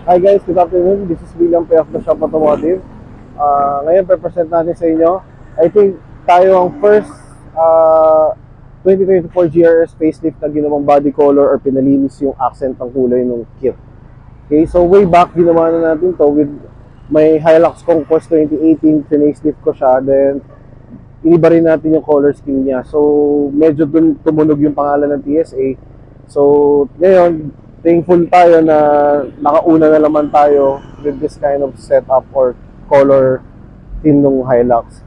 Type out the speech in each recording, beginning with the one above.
Hi guys, good afternoon. This is William P. of the Shop Automotive. Ngayon, present natin sa inyo. I think tayo ang first 2024 GRS facelift na ginawang body color or pinalinis yung accent ng kulay ng kit. Okay, so way back, ginawa na natin to with may Hilux Conquest 2018. Facelift ko siya. Then, iniba rin natin yung color scheme niya. So, medyo dun tumunog yung pangalan ng TSA. So, ngayon, thankful tayo na nakauna na naman tayo with this kind of setup or color theme ng Hilux.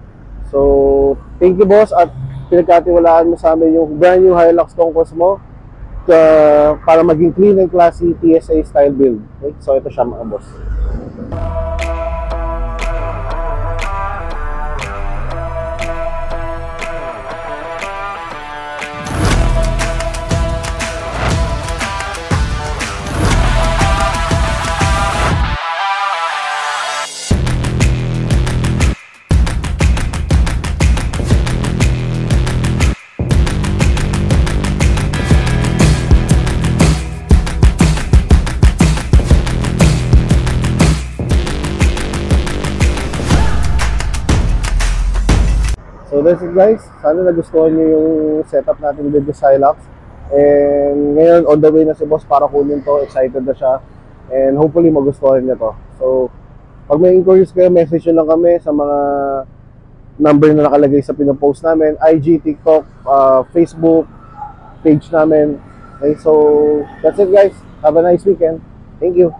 So, thank you boss at pinagkatiwalaan mo sa amin yung brand new Hilux Conquest mo para maging clean and classy TSA style build. Okay? So, ito siya mga boss. So that's it guys, sana nagustuhan nyo yung setup natin with the Hilux. And ngayon on the way na si boss para kunin to, excited na siya. And hopefully magustuhan niya to. So pag may inquiries kayo, message nyo lang kami sa mga number na nakalagay sa pinopost namin, IG, TikTok, Facebook page namin. Okay, so that's it guys, have a nice weekend. Thank you.